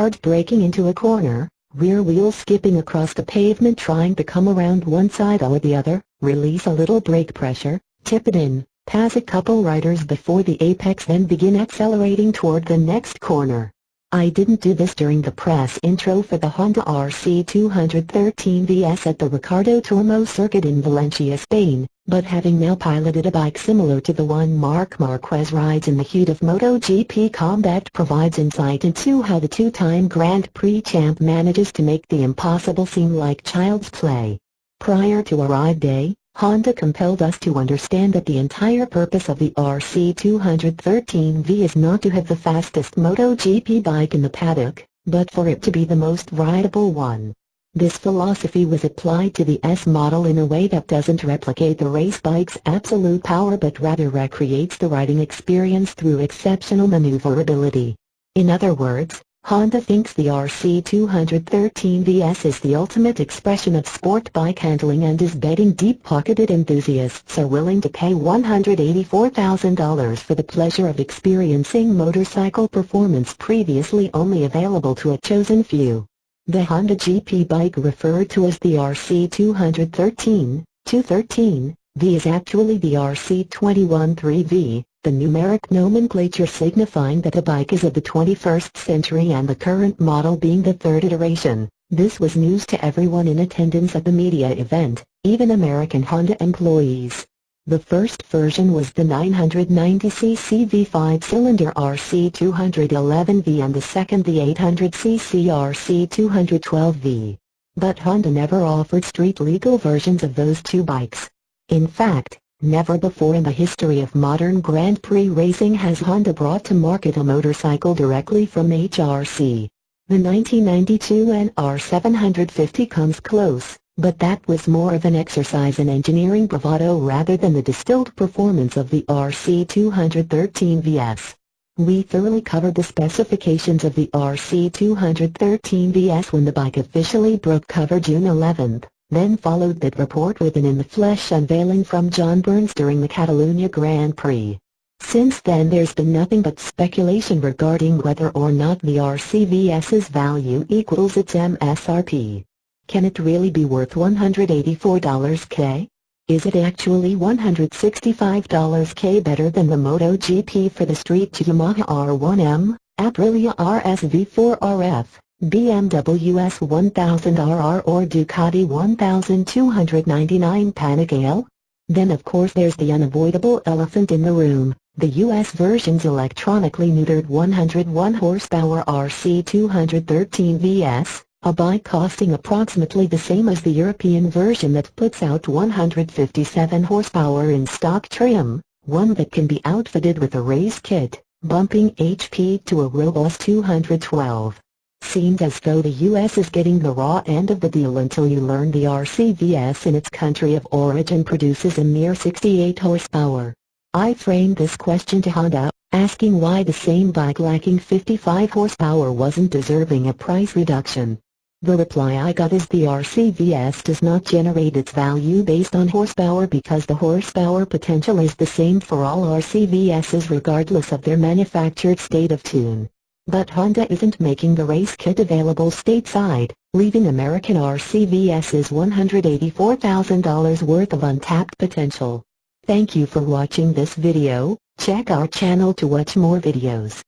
hard braking into a corner, rear wheel skipping across the pavement trying to come around one side or the other, release a little brake pressure, tip it in, pass a couple riders before the apex, then begin accelerating toward the next corner. I didn't do this during the press intro for the Honda RC213 VS at the Ricardo Tormo circuit in Valencia, Spain, but having now piloted a bike similar to the one Marc Marquez rides in the heat of MotoGP combat provides insight into how the two-time Grand Prix champ manages to make the impossible seem like child's play. Prior to a ride day, Honda compelled us to understand that the entire purpose of the RC213V is not to have the fastest MotoGP bike in the paddock, but for it to be the most rideable one. This philosophy was applied to the S model in a way that doesn't replicate the race bike's absolute power but rather recreates the riding experience through exceptional maneuverability. In other words, Honda thinks the RC213 VS is the ultimate expression of sport bike handling and is betting deep-pocketed enthusiasts are willing to pay $184,000 for the pleasure of experiencing motorcycle performance previously only available to a chosen few. The Honda GP bike referred to as the RC213 V is actually the RC213V, the numeric nomenclature signifying that the bike is of the 21st century and the current model being the third iteration. This was news to everyone in attendance at the media event, even American Honda employees. The first version was the 990cc V5-cylinder RC211V and the second the 800cc RC212V. But Honda never offered street-legal versions of those two bikes. In fact, never before in the history of modern Grand Prix racing has Honda brought to market a motorcycle directly from HRC. The 1992 NR750 comes close, but that was more of an exercise in engineering bravado rather than the distilled performance of the RC213 VS. We thoroughly covered the specifications of the RC213 VS when the bike officially broke cover June 11th. Then followed that report with an in-the-flesh unveiling from John Burns during the Catalunya Grand Prix. Since then there's been nothing but speculation regarding whether or not the RCVS's value equals its MSRP. Can it really be worth $184K? Is it actually $165K better than the MotoGP for the street to Yamaha R1M, Aprilia RS V4RF? BMW S1000RR or Ducati 1299 Panigale? Then of course there's the unavoidable elephant in the room, the US version's electronically neutered 101 horsepower RC213 VS, a bike costing approximately the same as the European version that puts out 157 horsepower in stock trim, one that can be outfitted with a race kit, bumping HP to a robust 212. Seemed as though the US is getting the raw end of the deal until you learn the RCVS in its country of origin produces a mere 68 horsepower. I framed this question to Honda, asking why the same bike lacking 55 horsepower wasn't deserving a price reduction. The reply I got is the RCVS does not generate its value based on horsepower because the horsepower potential is the same for all RCVSs regardless of their manufactured state of tune. But Honda isn't making the race kit available stateside, leaving American RCVS's $184,000 worth of untapped potential. Thank you for watching this video. Check our channel to watch more videos.